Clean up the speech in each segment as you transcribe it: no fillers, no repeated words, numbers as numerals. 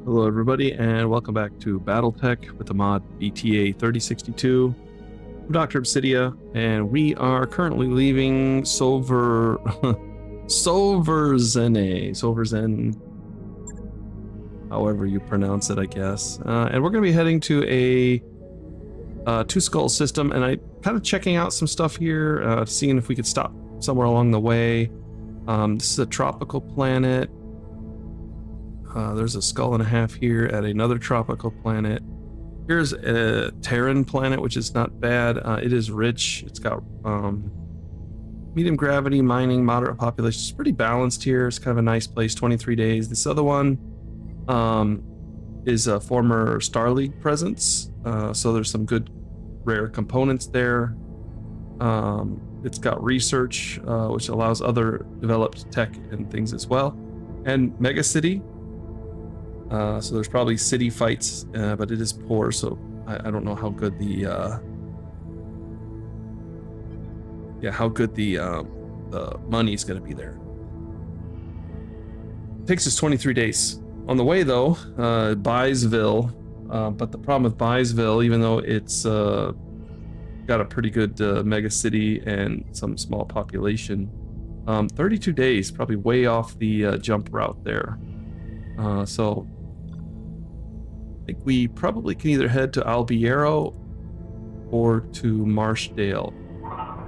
Hello everybody and welcome back to Battletech with the mod BTA 3062. I'm Dr. Obsidia and we are currently leaving Solverzen, however you pronounce it, I guess. And we're going to be heading to a Two Skull system, and I kind of checking out some stuff here, seeing if we could stop somewhere along the way. This is a tropical planet. There's a skull and a half here at another tropical planet. Here's a Terran planet, which is not bad. It is rich. It's got medium gravity, mining, moderate population. It's pretty balanced here. It's kind of a nice place. 23 days. This other one is a former Star League presence. So there's some good rare components there. It's got research, which allows other developed tech and things as well. And Mega City. So there's probably city fights, but it is poor, so I don't know how good the money is going to be there. It takes us 23 days. On the way though, Byesville, but the problem with Byesville, even though it's got a pretty good mega city and some small population, 32 days, probably way off the jump route there. So I think we probably can either head to Albiero or to Marshdale.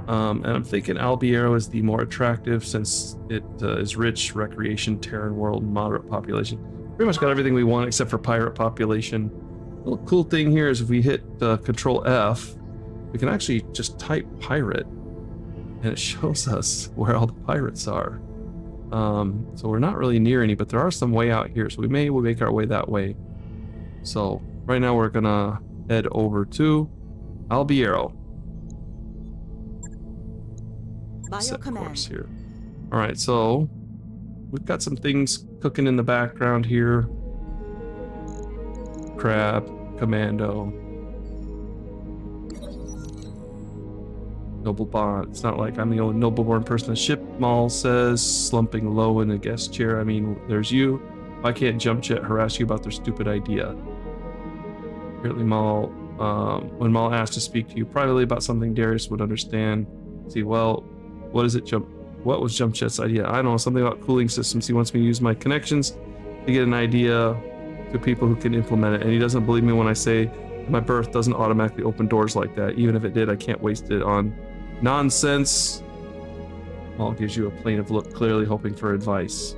And I'm thinking Albiero is the more attractive since it is rich, recreation, Terran world, moderate population. Pretty much got everything we want except for pirate population. The little cool thing here is if we hit Control F, we can actually just type pirate and it shows us where all the pirates are. So we're not really near any, but there are some way out here, so we'll make our way that way. So right now we're gonna head over to Albiero. Set course here. All right, so we've got some things cooking in the background here. Crab, commando, Noble-born. It's not like I'm the only noble-born person. The ship, Maul says, slumping low in a guest chair. I mean, there's you. Why can't Jump Jet harass you about their stupid idea? Apparently Maul, when Maul asked to speak to you privately about something, Darius would understand. See, well, what was Jump Jet's idea? I don't know, something about cooling systems. He wants me to use my connections to get an idea to people who can implement it. And he doesn't believe me when I say my birth doesn't automatically open doors like that. Even if it did, I can't waste it on nonsense. Maul gives you a plaintive look, clearly hoping for advice.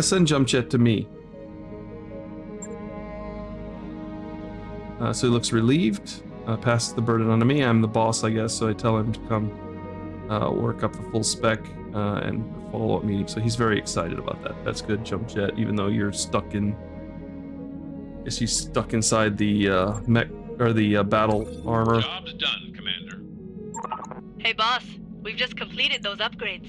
Send Jump Jet to me. So he looks relieved. Passes the burden on to me. I'm the boss, I guess, so I tell him to come work up the full spec and a follow-up meeting. So he's very excited about that. That's good, Jump Jet, even though you're stuck in... I guess he's stuck inside the mech, or the battle armor. Job's done, Commander. Hey boss, we've just completed those upgrades.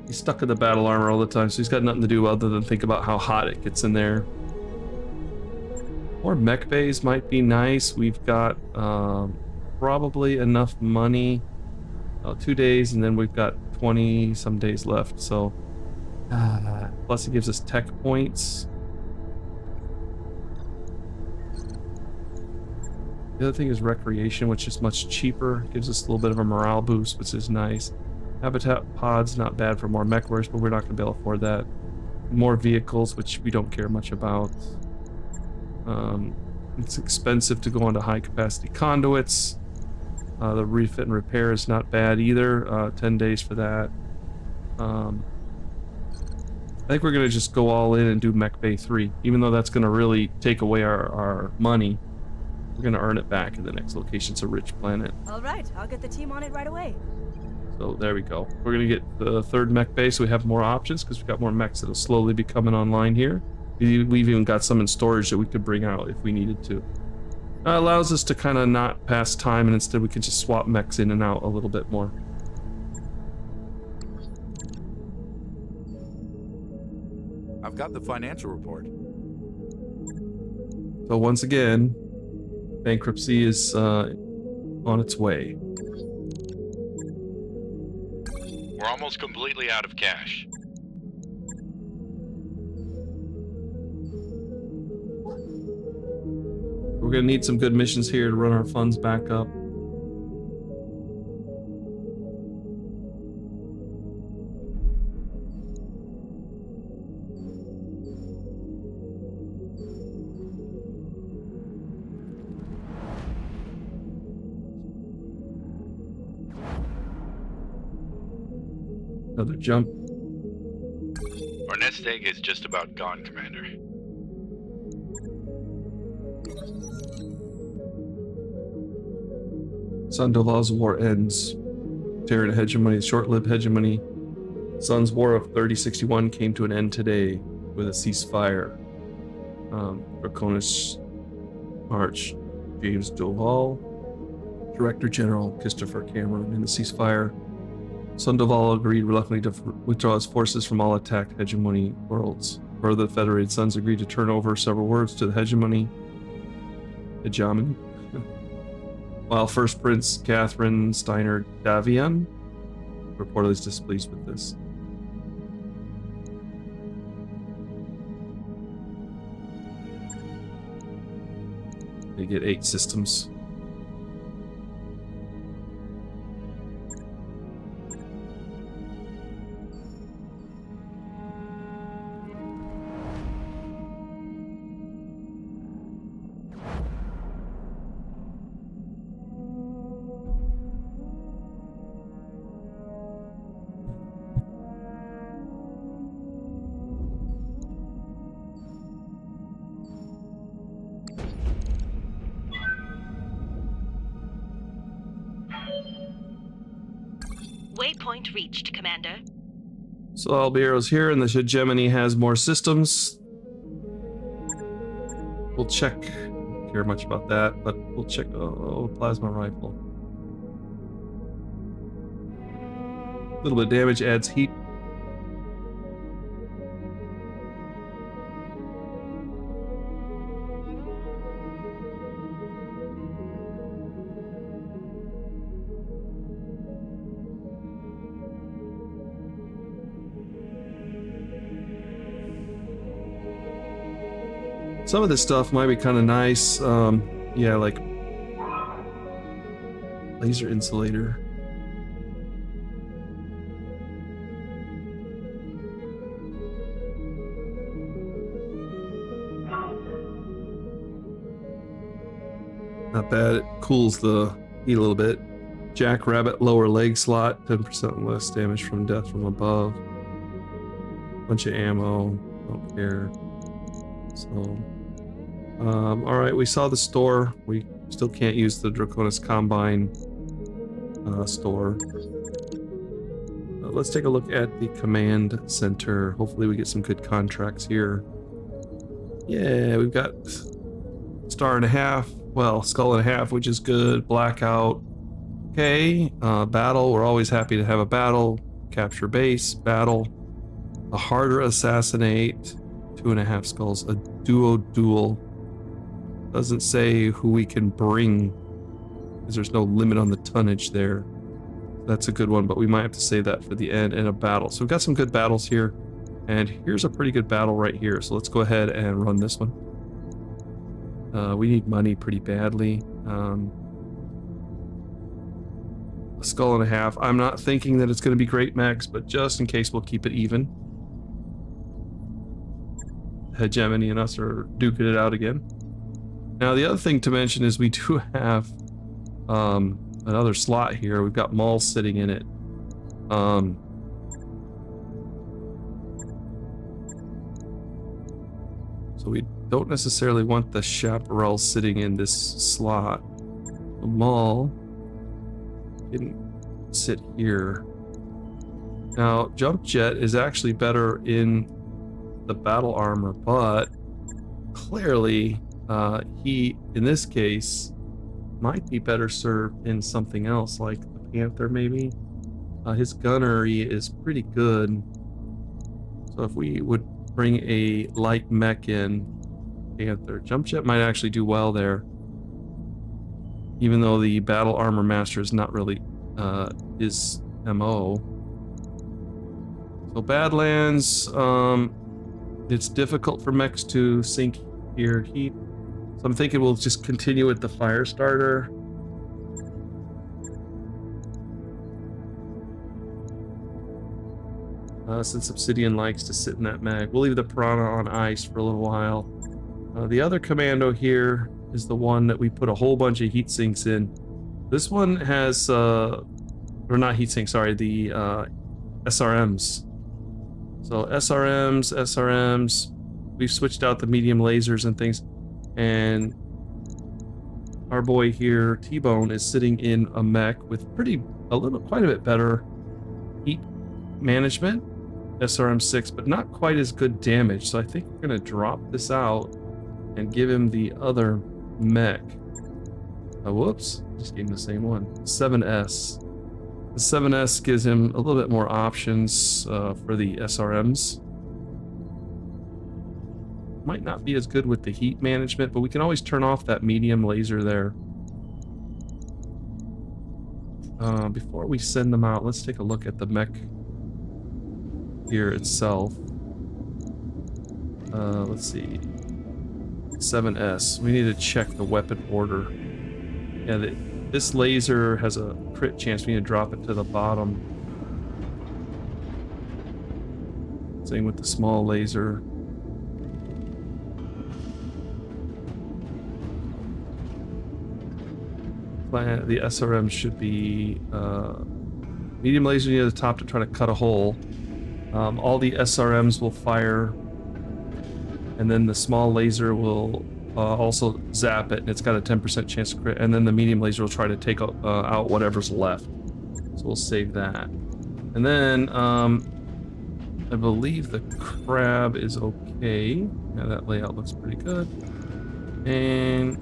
He's stuck in the battle armor all the time, so he's got nothing to do other than think about how hot it gets in there. More mech bays might be nice. We've got probably enough money. 2 days, and then we've got 20 some days left. So plus it gives us tech points. The other thing is recreation, which is much cheaper. Gives us a little bit of a morale boost, which is nice. Habitat pods, not bad for more mech wares, but we're not going to be able to afford that. More vehicles, which we don't care much about. It's expensive to go onto high capacity conduits. The refit and repair is not bad either. 10 days for that. I think we're going to just go all in and do Mech Bay 3, even though that's going to really take away our money. We're going to earn it back in the next location. It's a rich planet. All right, I'll get the team on it right away. So there we go. We're going to get the third mech bay, so we have more options because we've got more mechs that'll slowly be coming online here. We've even got some in storage that we could bring out if we needed to. Allows us to kind of not pass time, and instead we can just swap mechs in and out a little bit more. I've got the financial report. So once again, bankruptcy is on its way. We're almost completely out of cash. gonna need some good missions here to run our funds back up. Another jump. Our nest egg is just about gone, Commander. Sandoval's war ends. Terran hegemony, short-lived hegemony. Sun's War of 3061 came to an end today with a ceasefire. Draconis March, James Doval, Director General Christopher Cameron in the ceasefire. Sandoval agreed reluctantly to withdraw his forces from all attacked hegemony worlds. Further, the Federated Sons agreed to turn over several words to the hegemony. While First Prince Catherine Steiner Davian reportedly is displeased with this. They get 8 systems. Waypoint reached, Commander. So Albiero's here, and the hegemony has more systems. We'll check. Don't care much about that, but we'll check. Oh, plasma rifle. A little bit of damage adds heat. Some of this stuff might be kind of nice. Yeah, like laser insulator. Not bad. It cools the heat a little bit. Jackrabbit lower leg slot, 10% less damage from death from above. Bunch of ammo. Don't care. So, all right, we saw the store. We still can't use the Draconis Combine store. Let's take a look at the command center. Hopefully we get some good contracts here. Yeah, we've got star and a half. Well, skull and a half, which is good. Blackout. Okay, battle. We're always happy to have a battle. Capture base, battle. A harder assassinate. 2.5 skulls. A duo. Doesn't say who we can bring, because there's no limit on the tonnage there. That's a good one, but we might have to save that for the end. And a battle. So we've got some good battles here. And here's a pretty good battle right here. So let's go ahead and run this one. We need money pretty badly. A skull and a half. I'm not thinking that it's going to be great max, but just in case, we'll keep it even. Hegemony and us are duking it out again. Now, the other thing to mention is we do have another slot here. We've got malls sitting in it. So we don't necessarily want the chaparral sitting in this slot. The mall didn't sit here. Now, jump jet is actually better in the battle armor, but clearly he, in this case, might be better served in something else, like the Panther maybe. His gunnery is pretty good. So if we would bring a light mech in, Panther. Jump jet might actually do well there. Even though the battle armor master is not really his MO. So Badlands, it's difficult for mechs to sink here. Heat, So I'm thinking we'll just continue with the fire starter. Since Obsidian likes to sit in that mag. We'll leave the Piranha on ice for a little while. The other commando here is the one that we put a whole bunch of heat sinks in. This one has, or not heat sinks, sorry, the SRMs. So SRMs, we've switched out the medium lasers and things. And our boy here, T-Bone, is sitting in a mech with quite a bit better heat management, SRM6, but not quite as good damage. So I think we're gonna drop this out and give him the other mech. Whoops, just gave him the same one. 7S. The 7S gives him a little bit more options for the SRMs. Might not be as good with the heat management, but we can always turn off that medium laser there. Before we send them out, let's take a look at the mech here itself. Let's see. 7S. We need to check the weapon order. Yeah, this laser has a crit chance. We need to drop it to the bottom. Same with the small laser. The SRM should be medium laser near the top to try to cut a hole. All the SRMs will fire, and then the small laser will also zap it, and it's got a 10% chance to crit, and then the medium laser will try to take out whatever's left. So we'll save that. And then I believe the crab is okay. Yeah, that layout looks pretty good. And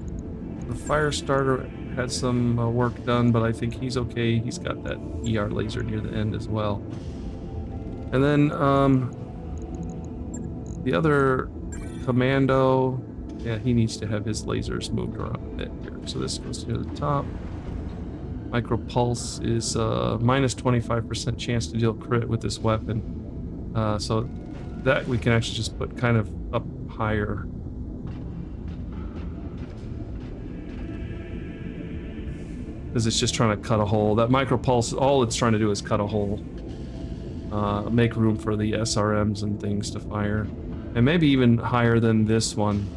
the fire starter had some work done, but I think he's okay. He's got that ER laser near the end as well. And then the other commando, yeah, he needs to have his lasers moved around a bit here. So this goes near the top. Micro pulse is minus 25% chance to deal crit with this weapon. So that we can actually just put kind of up higher. Because it's just trying to cut a hole. That micro pulse, all it's trying to do is cut a hole. Make room for the SRMs and things to fire. And maybe even higher than this one.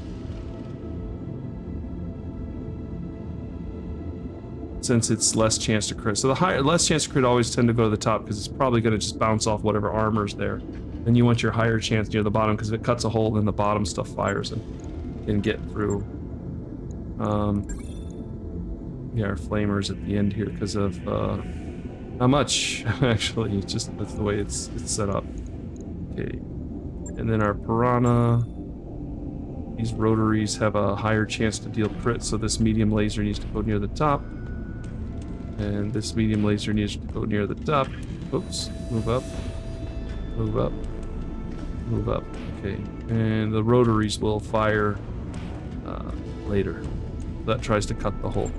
Since it's less chance to crit. So the less chance to crit always tend to go to the top because it's probably going to just bounce off whatever armor's there. Then you want your higher chance near the bottom because if it cuts a hole, then the bottom stuff fires and can get through. Yeah, our flamers at the end here because of not much actually. It's just that's the way it's set up. Okay, and then our piranha. These rotaries have a higher chance to deal crit, so this medium laser needs to go near the top. And this medium laser needs to go near the top. Oops, move up, move up, move up. Okay, and the rotaries will fire later. That tries to cut the hole.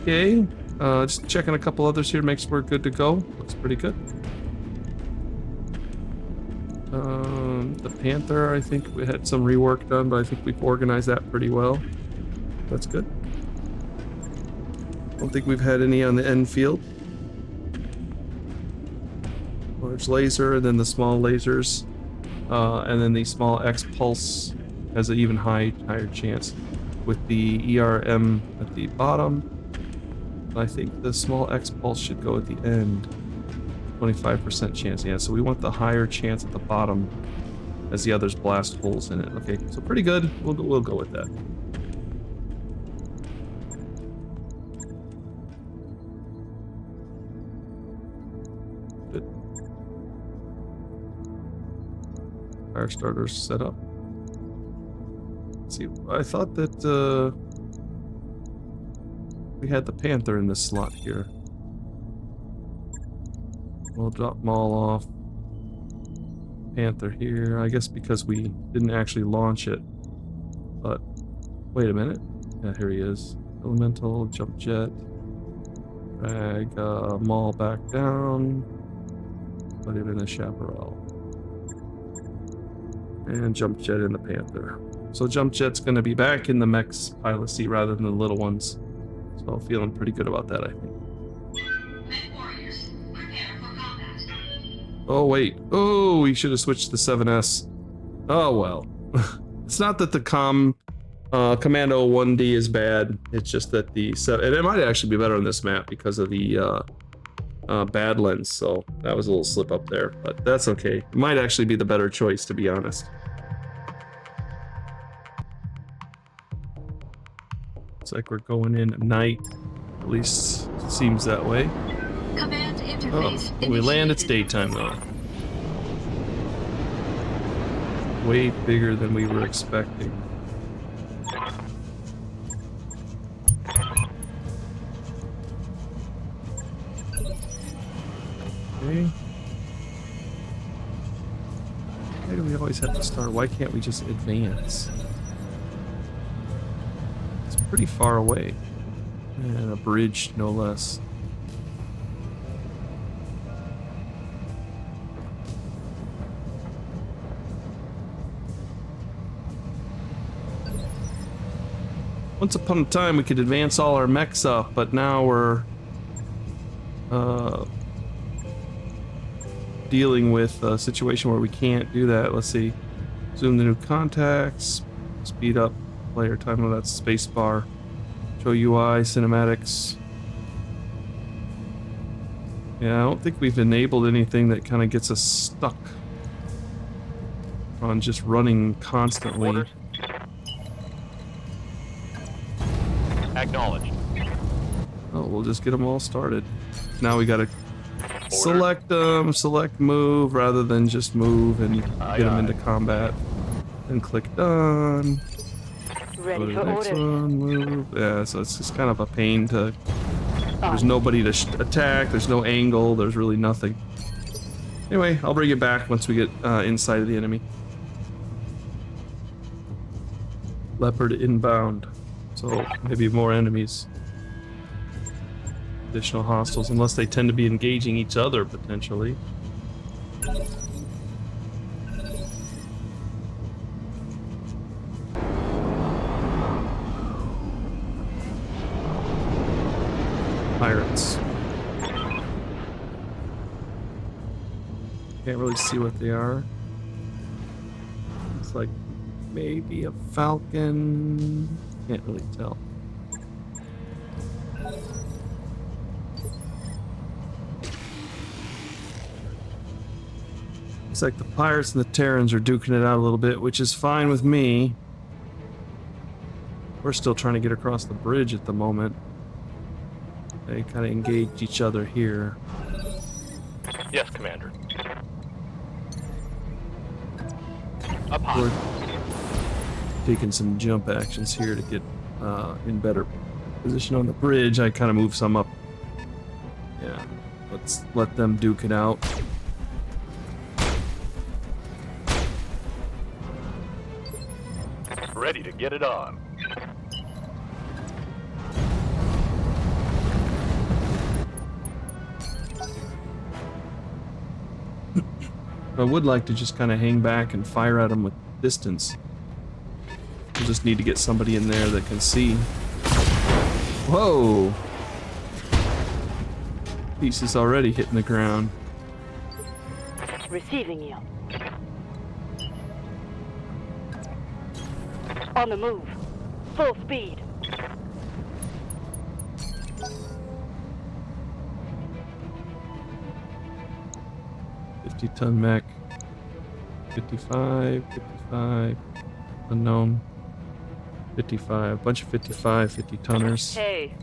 Okay, just checking a couple others here, makes sure we're good to go. Looks pretty good. The Panther, I think we had some rework done, but I think we've organized that pretty well. That's good. Don't think we've had any on the end field. Large laser, and then the small lasers. And then the small X pulse has an even higher chance with the ERM at the bottom. I think the small X pulse should go at the end. 25% chance, yeah, so we want the higher chance at the bottom as the others blast holes in it. Okay, so pretty good. We'll go with that. Good. Fire starters set up. Let's see, I thought that we had the Panther in this slot here. We'll drop them all off. Panther here, I guess because we didn't actually launch it. But, wait a minute. Yeah, here he is. Elemental, jump jet. Drag Maul back down. Put him in the Chaparral. And jump jet in the Panther. So Jump Jet's going to be back in the mech's pilot seat rather than the little ones. So feeling pretty good about that, I think. Oh, wait. Oh, we should have switched to 7S. Oh, well. It's not that the Commando 1D is bad. It's just that and it might actually be better on this map because of the Badlands. So that was a little slip up there, but that's okay. It might actually be the better choice, to be honest. Looks like we're going in at night. At least it seems that way. Command interface. When we land, it's daytime though. Way bigger than we were expecting. Okay. Why do we always have to start? Why can't we just advance? It's pretty far away. And a bridge, no less. Once upon a time, we could advance all our mechs up, but now we're dealing with a situation where we can't do that. Let's see. Zoom the new contacts. Speed up player time. Oh, that's spacebar. Show UI, cinematics. Yeah, I don't think we've enabled anything that kind of gets us stuck on just running constantly. Orders. Acknowledged. Oh, we'll just get them all started. Now we gotta select them, select move, rather than just move and get them into combat. And click done. Ready Go to for the next orders. one, move. Yeah, so it's just kind of a pain to... There's nobody to attack, there's no angle, there's really nothing. Anyway, I'll bring it back once we get inside of the enemy. Leopard inbound. So maybe more enemies. Additional hostiles, unless they tend to be engaging each other potentially. Pirates. Can't really see what they are. It's like maybe a falcon. Can't really tell. Looks like the pirates and the Terrans are duking it out a little bit, which is fine with me. We're still trying to get across the bridge at the moment. They kind of engage each other here. Yes, Commander. Up We're high. taking some jump actions here to get in better position on the bridge. I kind of move some up. Yeah, let's let them duke it out. Ready to get it on. I would like to just kind of hang back and fire at them with distance. We'll just need to get somebody in there that can see. Whoa! Pieces already hitting the ground. Receiving you. On the move. Full speed. $50-ton mech. 55, unknown. 55, bunch of 55, 50-tonners. Hey.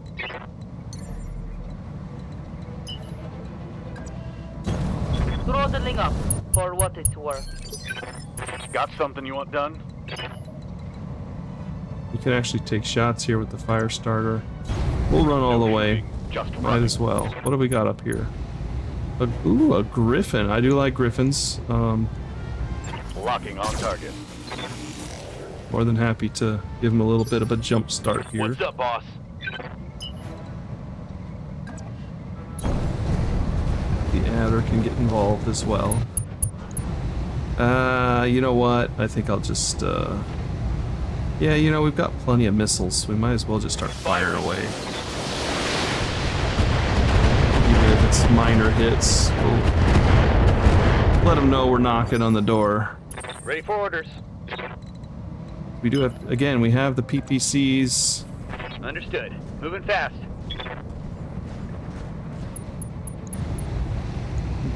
Throttling up for what it's worth. Got something you want done? You can actually take shots here with the fire starter. We'll run all the way. Just Might run. as well. What do we got up here? Ooh, a griffin. I do like griffins. Locking on target. More than happy to give him a little bit of a jump start here. What's up, boss? The adder can get involved as well. You know what? I think I'll just Yeah, you know, we've got plenty of missiles. We might as well just start firing away. Even if it's minor hits, we'll let them know we're knocking on the door. Ready for orders. We do have, again, we have the PPCs. Understood. Moving fast.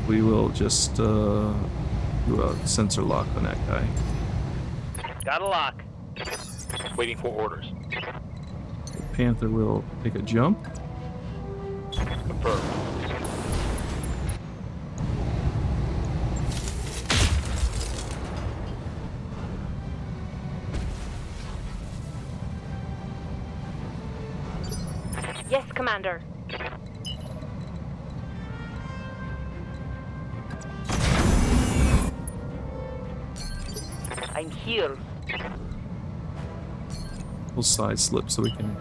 We will just do a sensor lock on that guy. Got a lock. Waiting for orders. The Panther will take a jump. Confirmed. Yes, Commander. I'm here. We'll side slip so we can.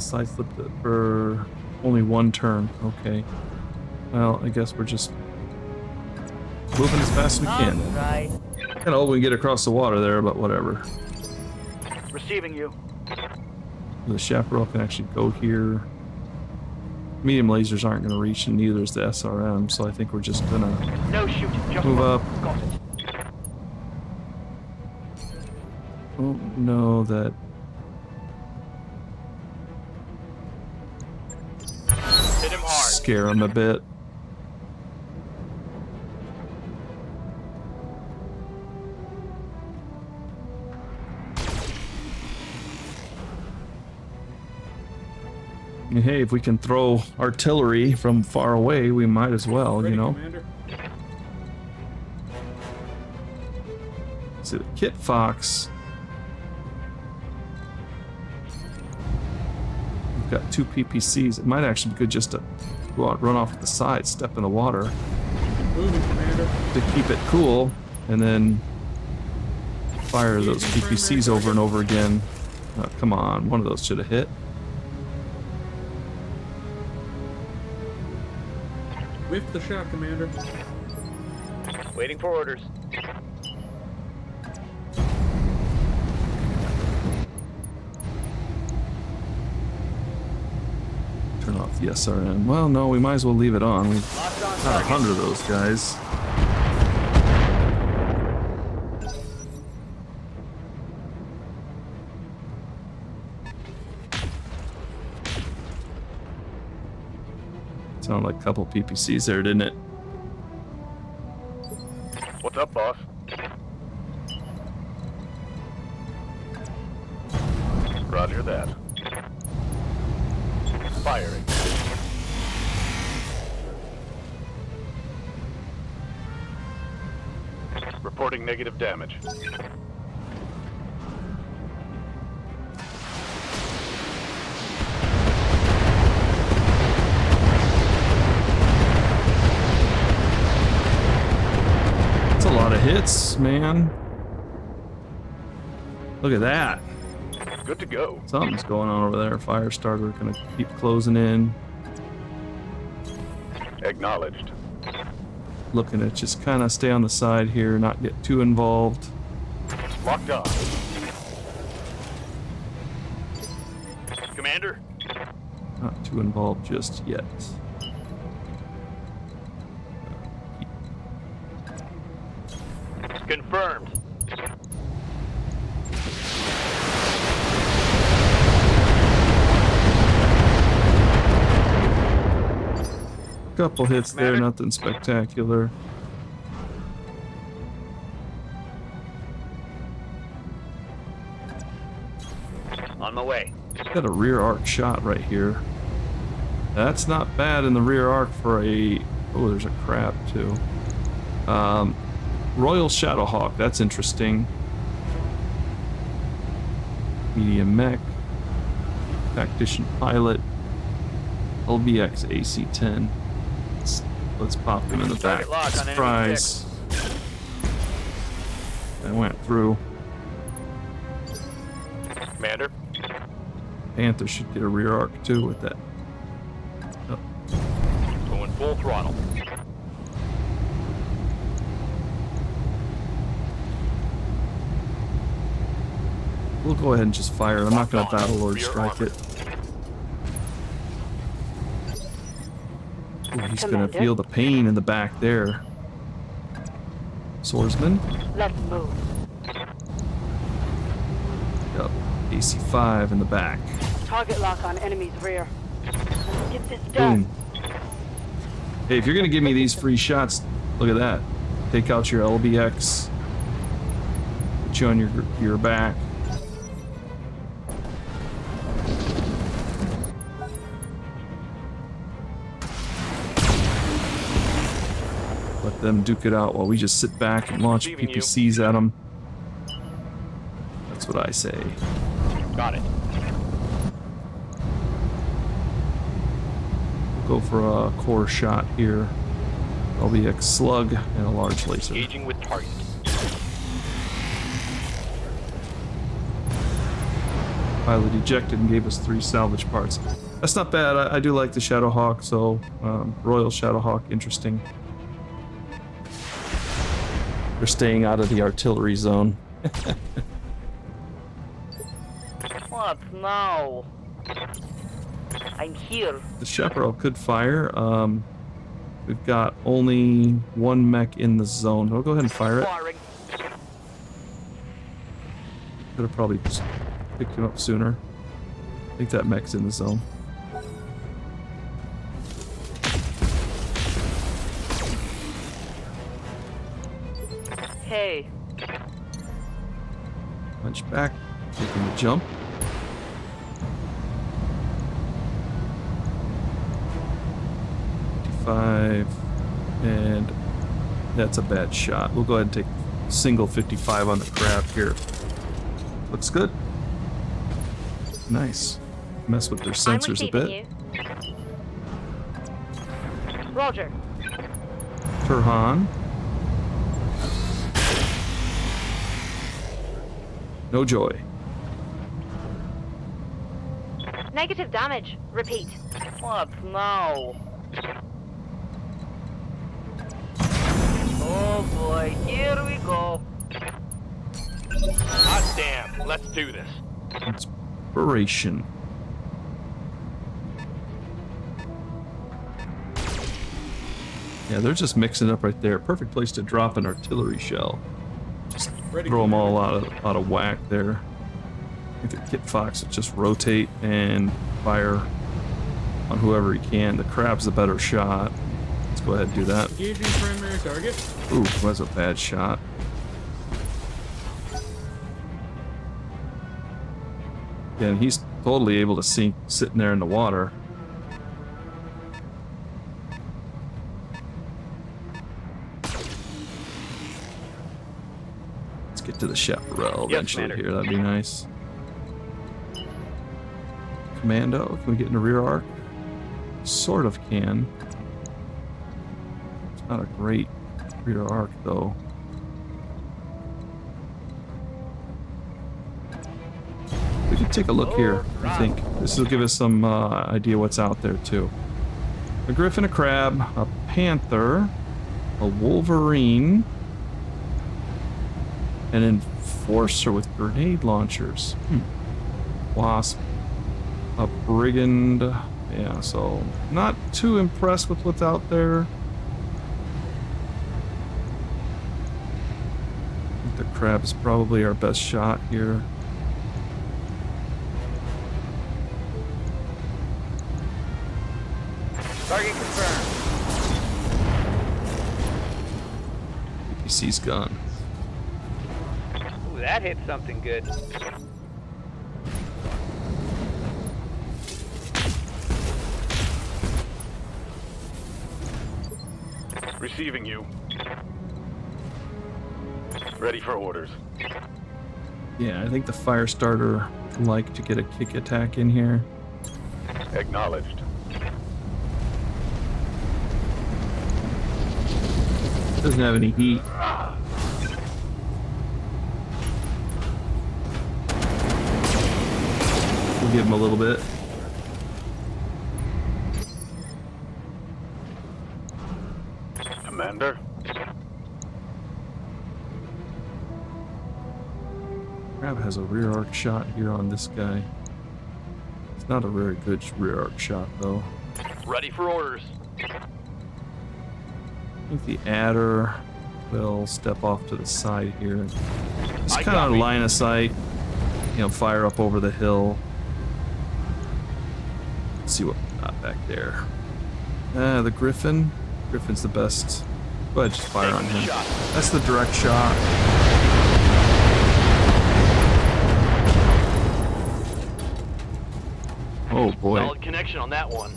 Side slip it for only one turn. Okay. Well, I guess we're just moving as fast as we can. Right. Kind of hope we can get across the water there, but whatever. Receiving you. The chaparral can actually go here. Medium lasers aren't going to reach, and neither is the SRM, so I think we're just going to No shoot. Just move one. up. Got it. Don't know that. Hit him hard. Scare him a bit. And hey, if we can throw artillery from far away, we might as well, Ready, you know. Commander. See, the Kit Fox. We've got 2 PPCs. It might actually be good just to go out, run off to the side, step in the water Moving, Commander. to keep it cool, and then fire those PPCs over and over again. Come on, one of those should have hit. Whiff the shot, Commander. Waiting for orders. Turn off the SRM. Well, no, we might as well leave it on. We've Locked on got target. 100 of those guys. Sounded like a couple PPCs there, didn't it? What's up, boss? Roger that. Firing. Reporting negative damage. That's a lot of hits, man. Look at that. Good to go. Something's going on over there. Fire starter gonna keep closing in. Acknowledged. Looking to just kind of stay on the side here, not get too involved. Locked on. Commander? Not too involved just yet. Confirmed. Couple hits there, Commander? nothing spectacular. On my way. Got a rear arc shot right here. That's not bad in the rear arc for a... Oh, there's a crab too. Royal Shadowhawk, that's interesting. Medium mech. Tactician pilot. LBX AC-10. Let's pop him in the back. Target lock on enemy Surprise. That went through. Commander? Panther should get a rear arc too with that. Oh, Going full throttle. we'll go ahead and just fire it. I'm not going to Battle Lord strike it. Ooh, he's going to feel the pain in the back there. Swordsman. Let's move. Yep. AC5 in the back. Target lock on enemy's rear. Let's get this done. Boom. Hey, if you're going to give me these free shots, look at that. Take out your LBX. Put you on your back. Let them duke it out while we just sit back and launch PPCs at them. That's what I say. Got it. We'll go for a core shot here. LBX slug and a large laser. Engaging with target. Pilot ejected and gave us 3 salvage parts. That's not bad. I do like the Shadowhawk, so Royal Shadowhawk, interesting. They're staying out of the artillery zone. What now? I'm here. The Chaparral could fire. We've got only 1 mech in the zone. We'll go ahead and fire it. Firing. Could have probably just picked him up sooner. I think that mech's in the zone. Hey. Punch back, taking the jump. And that's a bad shot. We'll go ahead and take single 55 on the crab here. Looks good. Nice. Mess with their sensors a bit. Roger. Turhan. No joy. Negative damage. Repeat. What now? Oh boy, here we go. Hot damn, let's do this. Inspiration. Yeah, they're just mixing up right there. Perfect place to drop an artillery shell. Just throw them all out of whack there. I think the Kit Fox will just rotate and fire on whoever he can. The crab's the better shot. Let's go ahead and do that. Engaging primary target. Ooh, that's a bad shot. And he's totally able to sink sitting there in the water. Let's get to the chaparral eventually here. That'd be nice. Commando, can we get in the rear arc? Sort of can. It's not a great rear arc though. We can take a look here, I think. This will give us some idea what's out there too. A griffin, a crab, a panther, a wolverine, an enforcer with grenade launchers. Wasp, a brigand. Yeah, so not too impressed with what's out there. I think the crab is probably our best shot here. Target confirmed. PPC's gone. Ooh, that hit something good. Receiving you. Ready for orders. Yeah, I think the fire starter would like to get a kick attack in here. Acknowledged. Doesn't have any heat. We'll give him a little bit. Commander. Crab has a rear arc shot here on this guy. It's not a very good rear arc shot though. Ready for orders. I think the adder will step off to the side here. Just kind of line of sight, you know, fire up over the hill. Let's see what we got back there. The Griffin. Griffin's the best. Go ahead, just fire on him. That's the direct shot. Oh boy. Solid connection on that one.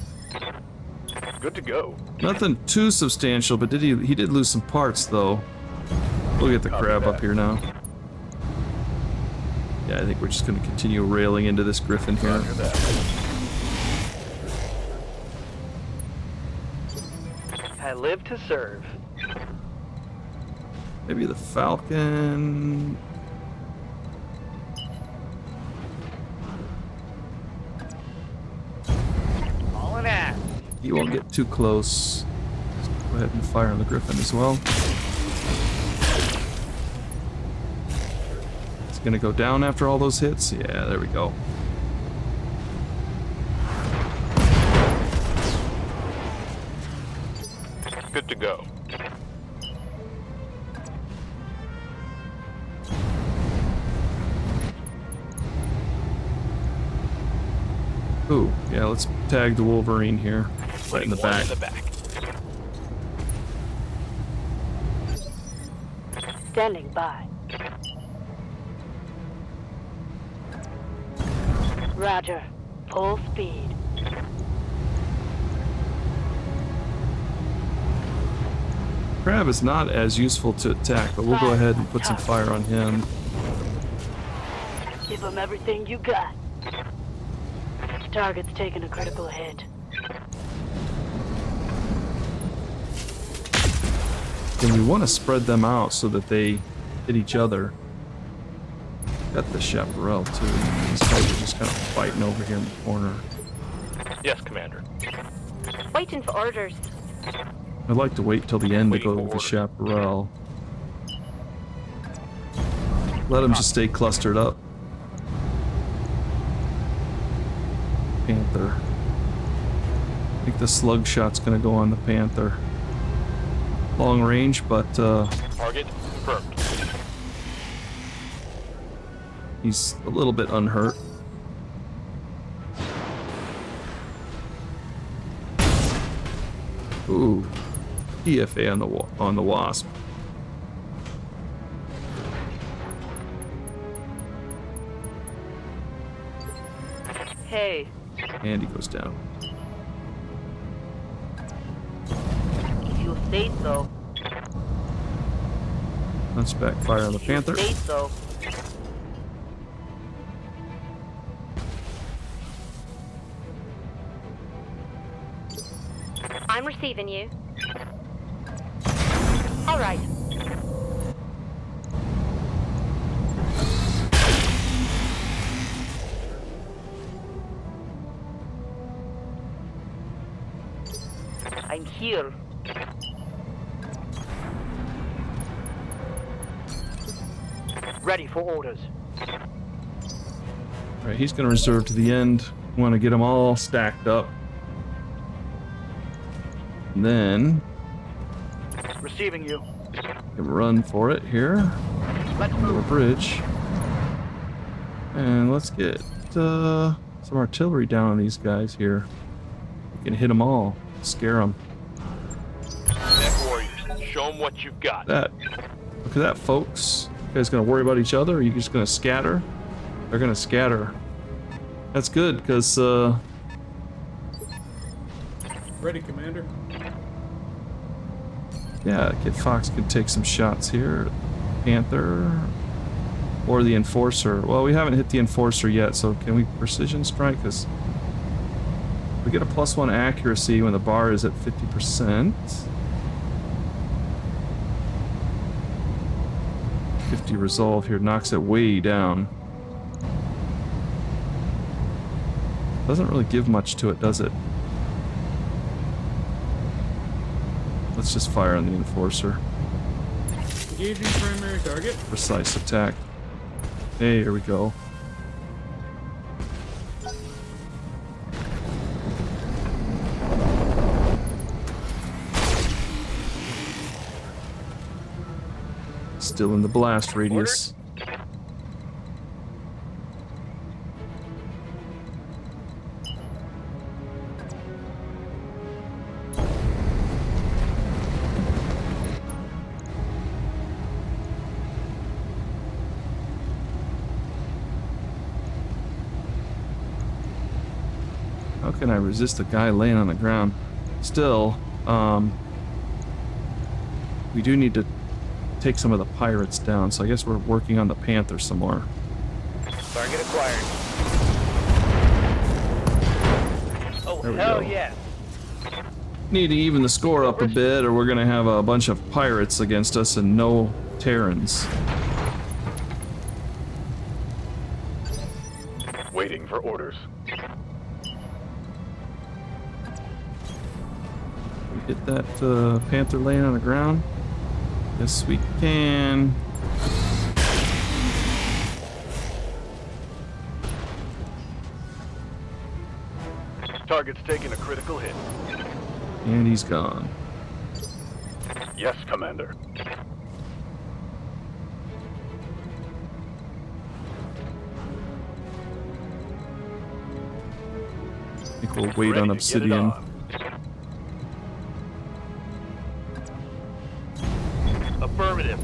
Good to go. Nothing too substantial, but he did lose some parts though. We'll get the crab up here now. Yeah, I think we're just going to continue railing into this Griffin here. I live to serve. Maybe the Falcon. All in that. He won't get too close. Just go ahead and fire on the Griffin as well. It's gonna go down after all those hits. Yeah, there we go. Good to go. Ooh, yeah, let's tag the Wolverine here. Right in the back. Standing by. Roger. Full speed. Crab is not as useful to attack, but we'll go ahead and put some fire on him. Give them everything you got. Target's taking a critical hit. And we want to spread them out so that they hit each other. Got the Chaparral too. These guys are just kind of fighting over here in the corner. Yes, Commander. Waiting for orders. I'd like to wait till the end to go with the Chaparral. Let them just stay clustered up. Panther. I think the slug shot's gonna go on the Panther. Long range, but Target confirmed. he's a little bit unhurt. Ooh, EFA on the Wasp. Hey. And he goes down. If you say so. Hunchback fire on the Panther. Say so. I'm receiving you. All right. I'm here. Ready for orders. Alright, he's gonna reserve to the end. Want to get them all stacked up. And then Receiving you. can run for it here. Let's Under a move. bridge. And let's get some artillery down on these guys here. We can hit them all. Scare them. Net warriors. Show them what you've got. Look at that, folks. You guys gonna worry about each other, or are you just gonna scatter? They're gonna scatter. That's good, because Ready, Commander. yeah, Kid Fox could take some shots here. Panther or the Enforcer. Well, we haven't hit the Enforcer yet, so can we precision strike? Because we get a +1 accuracy when the bar is at 50%. 50 resolve here knocks it way down. Doesn't really give much to it, does it? Let's just fire on the Enforcer. Engaging primary target. Precise attack. Hey, here we go. Still in the blast radius. How can I resist a guy laying on the ground? Still, we do need to take some of the pirates down, so I guess we're working on the Panther some more. Target acquired. Oh, There we hell go. yeah. Need to even the score up a bit, or we're gonna have a bunch of pirates against us and no Terrans. Waiting for orders. We get that Panther laying on the ground? Yes, we can. Target's taking a critical hit. And he's gone. Yes, Commander. I think we'll wait Ready on to get it Obsidian. on. Affirmative.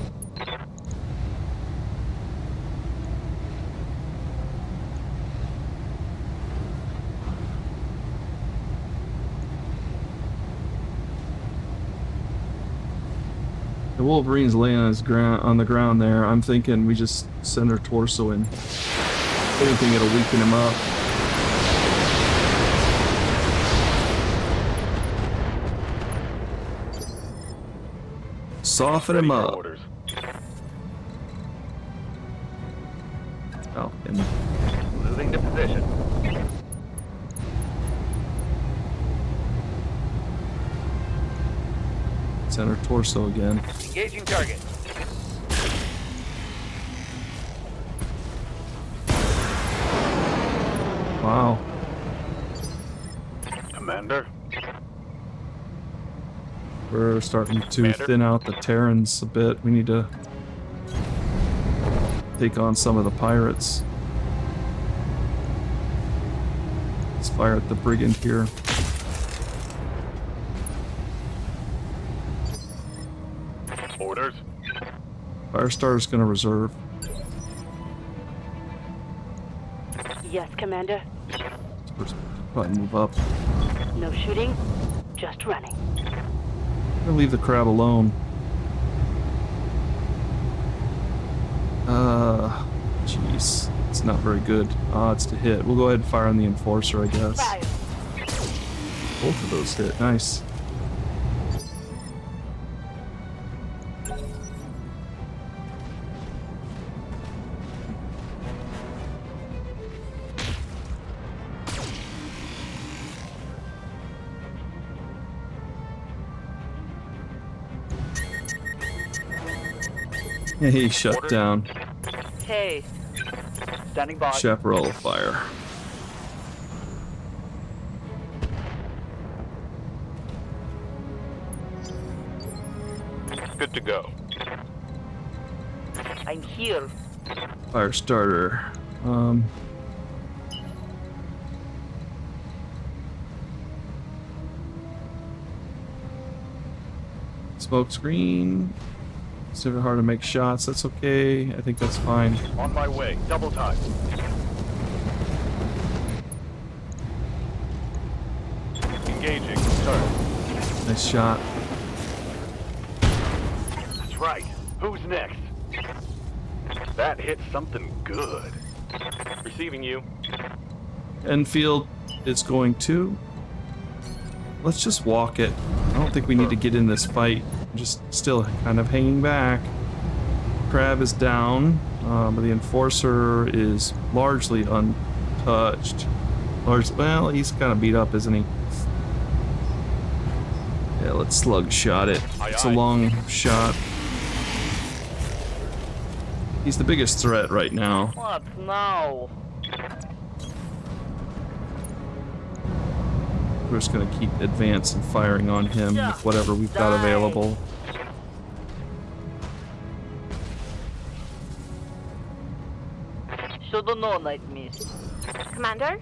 The Wolverine's laying on the ground there. I'm thinking we just send our torso in. Anything, it'll weaken him up. Soften him Ready for up. orders. Oh, and Moving to position. center torso again. Engaging target. Wow. Commander. We're starting to Commander? thin out the Terrans a bit. We need to take on some of the pirates. Let's fire at the brigand here. Orders. Firestarter's gonna reserve. Yes, Commander. Let's probably move up. No shooting, just running. I'm gonna leave the crab alone. Jeez. It's not very good. It's to hit. We'll go ahead and fire on the Enforcer, I guess. Fire. Both of those hit. Nice. Hey, shut Order. down. Hey, Standing by. Chaparral fire. Good to go. I'm here. Firestarter. Smoke screen. It's never hard to make shots. That's okay. I think that's fine. On my way. Double time. Engaging. Turn. Nice shot. That's right. Who's next? That hit something good. Receiving you. Enfield is going to. Let's just walk it. I don't think we need to get in this fight. I'm just still kind of hanging back. Crab is down, but the Enforcer is largely untouched. Well, he's kind of beat up, isn't he? Yeah, let's slug shot it. Aye, It's a aye. long shot. He's the biggest threat right now. What now? We're just gonna keep advancing firing on him with whatever we've got available. Should've known I'd miss. Commander?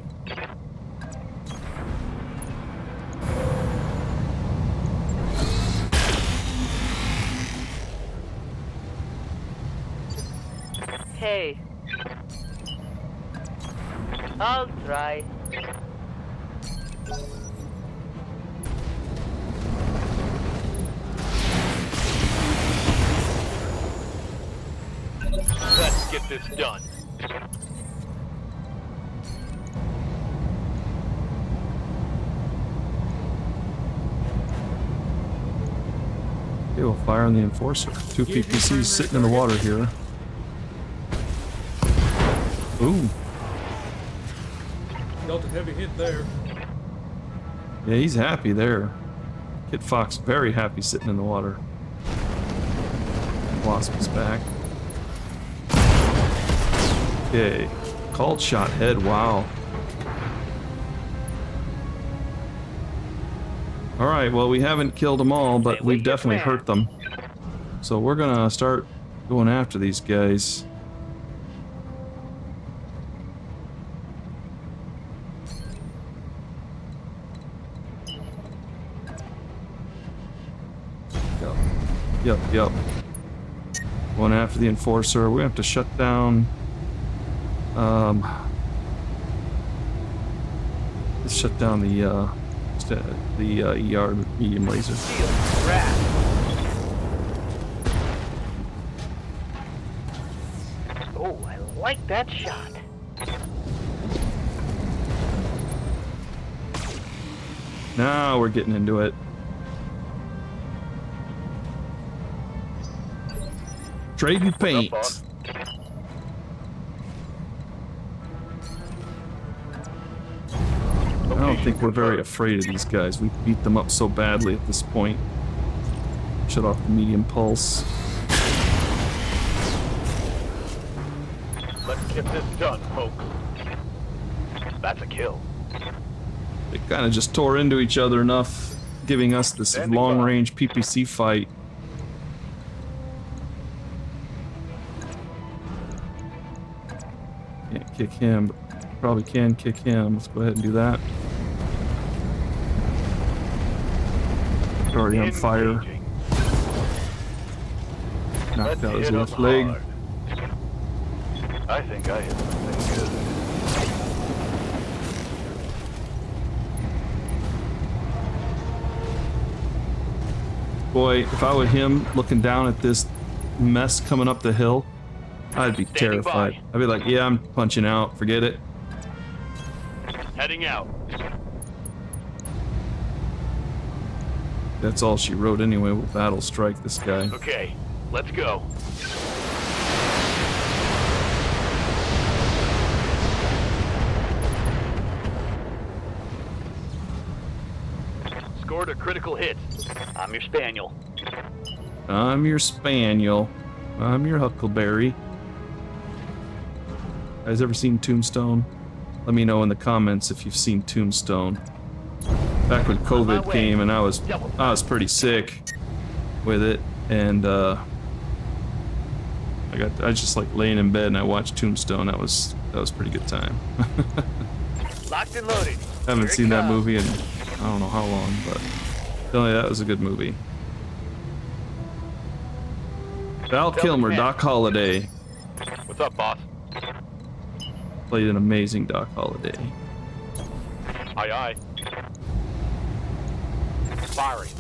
Hey. I'll try. Let's get this done. Okay, we'll fire on the Enforcer. 2 PPCs sitting in the water here. Ooh. Dealt a heavy hit there. Yeah, he's happy there. Kid Fox very happy sitting in the water. Wasp is back. Okay. Called shot head, wow. Alright, well we haven't killed them all, but we've definitely hurt them. So we're gonna start going after these guys. Yep. Going after the Enforcer. We have to shut down. Let's shut down the ER medium laser. Oh, I like that shot. Now we're getting into it. Trading paint. I don't think we're very afraid of these guys. We beat them up so badly at this point. Shut off the medium pulse. Let's get this done, folks. That's a kill. They kind of just tore into each other enough, giving us this long-range PPC fight. Can't kick him, but probably can kick him. Let's go ahead and do that. Already on fire. Knocked out his left leg. I think I hit something good. Boy, if I were him looking down at this mess coming up the hill, I'd be terrified. I'd be like, yeah, I'm punching out. Forget it. Heading out. That's all she wrote anyway. We'll battle strike this guy. Okay, let's go. Scored a critical hit. I'm your spaniel. I'm your spaniel. I'm your huckleberry. Guys ever seen Tombstone? Let me know in the comments if you've seen Tombstone. Back when COVID came and I was pretty sick with it, and I just like laying in bed and I watched Tombstone. That was a pretty good time. Locked and loaded. Haven't seen that movie in I don't know how long, but tell you that was a good movie. Val Kilmer, Doc Holliday. What's up, boss? Played an amazing Doc Holliday. Aye, aye. Firing.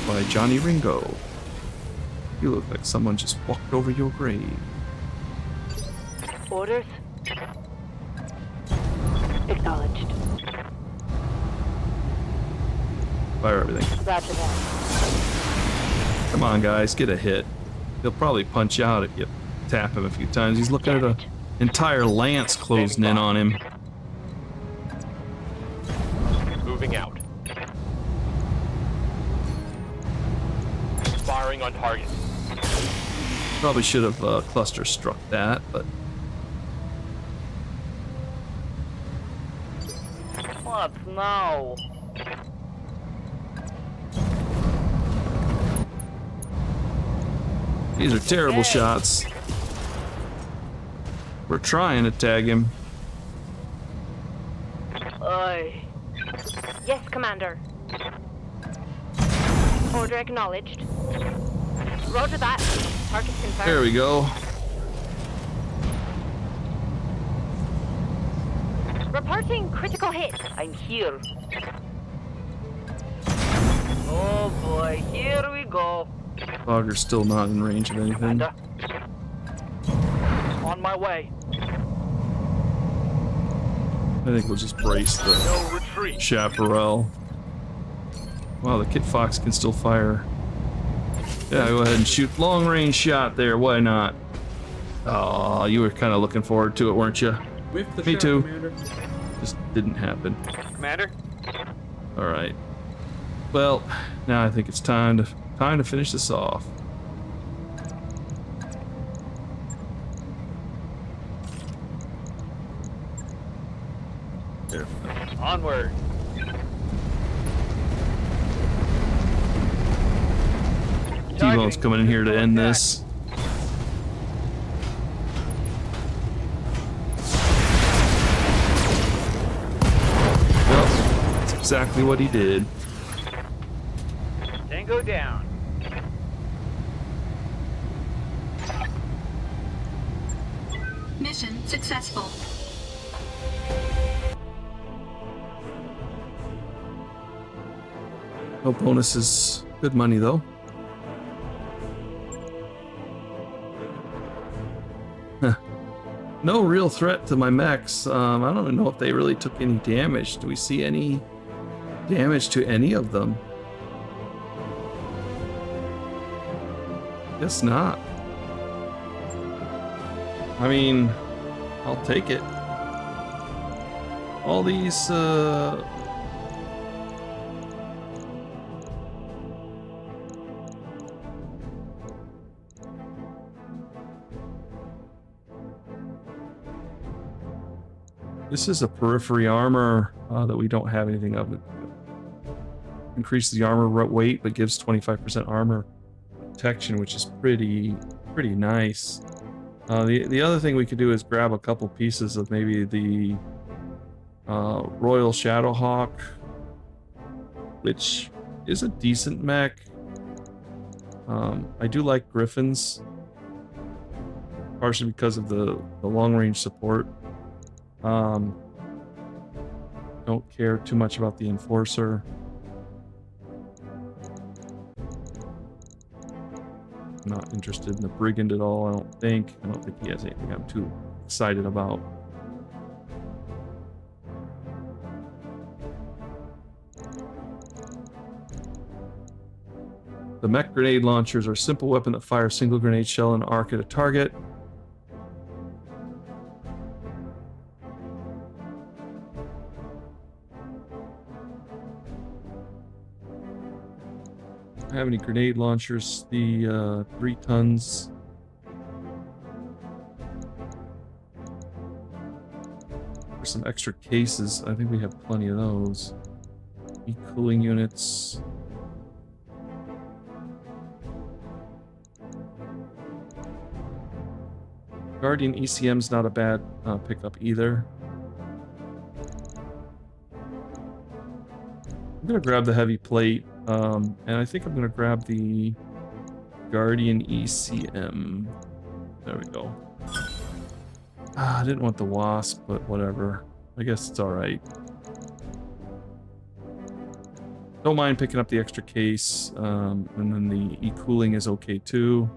By Johnny Ringo. You look like someone just walked over your grave. Orders? Acknowledged. Fire everything. Roger that. Come on, guys, get a hit. He'll probably punch out if you tap him a few times. He's looking at an entire lance closing in on him. Moving out. Firing on target. Probably should have cluster struck that, but What now? these are terrible Okay. shots. We're trying to tag him. Oi. Yes, Commander. Order acknowledged. Roger that. Target confirmed. There we go. Reporting critical hit. I'm here. Oh boy, here we go. Fogger's still not in range of anything. Commander. On my way. I think we'll just brace the No retreat. chaparral. Wow, the Kit Fox can still fire. Yeah, go ahead and shoot long range shot there. Why not? Oh, you were kind of looking forward to it, weren't you? Whiff the Me shot, too. Commander. Just didn't happen. Commander? All right. Well, now I think it's time to finish this off. There. Onward. T-Bone's coming in here to end this. Yep, that's exactly what he did. Tango down. Mission successful. No bonuses. Good money though. Huh. No real threat to my mechs. I don't even know if they really took any damage. Do we see any damage to any of them? Guess not. I mean, I'll take it. All these, this is a periphery armor that we don't have anything of. It increases the armor weight, but gives 25% armor protection, which is pretty nice. The other thing we could do is grab a couple pieces of maybe the Royal Shadowhawk, which is a decent mech. I do like Griffins, partially because of the long range support. Don't care too much about the Enforcer. Not interested in the Brigand at all, I don't think. I don't think he has anything I'm too excited about. The mech grenade launchers are a simple weapon that fires a single grenade shell and arc at a target. I don't have any grenade launchers. The 3 tons. For some extra cases, I think we have plenty of those. Cooling units. Guardian ECM's not a bad pickup either. I'm gonna grab the heavy plate, and I think I'm gonna grab the Guardian ECM. There we go. I didn't want the Wasp, but whatever. I guess it's alright. Don't mind picking up the extra case, and then the e-cooling is okay too.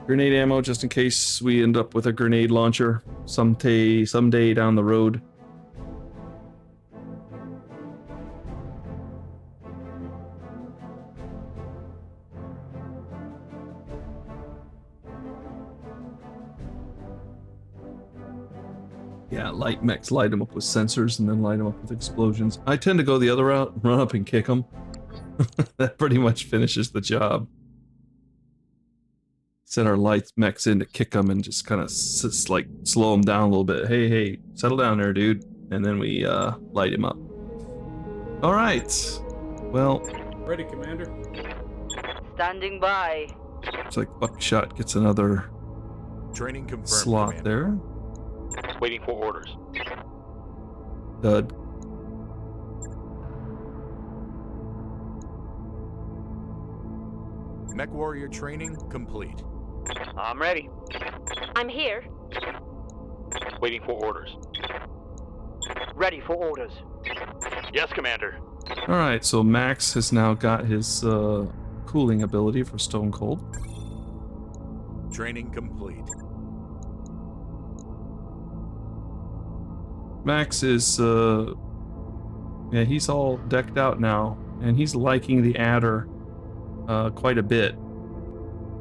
Grenade ammo, just in case we end up with a grenade launcher someday down the road. Yeah, light mechs light them up with sensors and then light them up with explosions. I tend to go the other route, run up and kick them. That pretty much finishes the job. Send our light mechs in to kick them and just kind of like slow them down a little bit. Hey, settle down there, dude. And then we light him up. All right. Well, Ready, Commander. Standing by. looks like Buckshot gets another Training confirmed, slot Commander. there. Waiting for orders. Dud. Mech warrior training complete. I'm ready. I'm here. Waiting for orders. Ready for orders. Yes, Commander. All right, so Max has now got his cooling ability for Stone Cold. Training complete. Max is, yeah, he's all decked out now, and he's liking the adder quite a bit.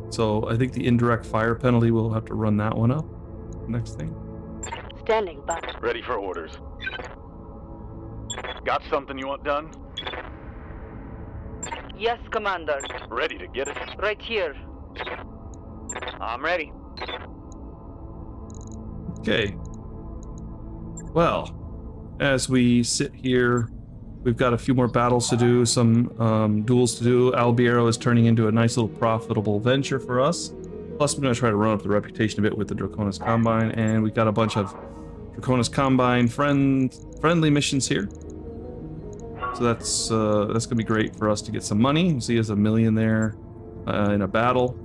So I think the indirect fire penalty, we'll have to run that one up. Next thing. Standing by. Ready for orders. Got something you want done? Yes, Commander. Ready to get it? Right here. I'm ready. Okay. Well, as we sit here, we've got a few more battles to do, some duels to do. Albiero is turning into a nice little profitable venture for us. Plus, we're going to try to run up the reputation a bit with the Draconis Combine, and we've got a bunch of Draconis Combine friendly missions here. So that's going to be great for us to get some money. You see, there's $1 million there in a battle.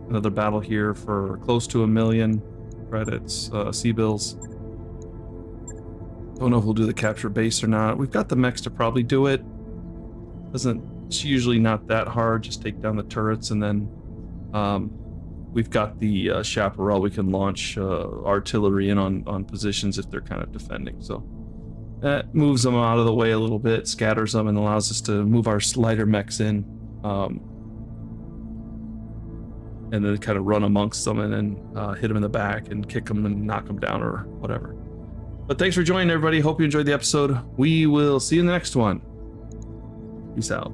Another battle here for close to $1 million credits, C-bills. Don't know if we'll do the capture base or not. We've got the mechs to probably do it. It's usually not that hard. Just take down the turrets, and then we've got the chaparral. We can launch artillery in on positions if they're kind of defending. So that moves them out of the way a little bit, scatters them, and allows us to move our lighter mechs in, and then kind of run amongst them and then hit them in the back and kick them and knock them down or whatever. But thanks for joining, everybody. Hope you enjoyed the episode. We will see you in the next one. Peace out.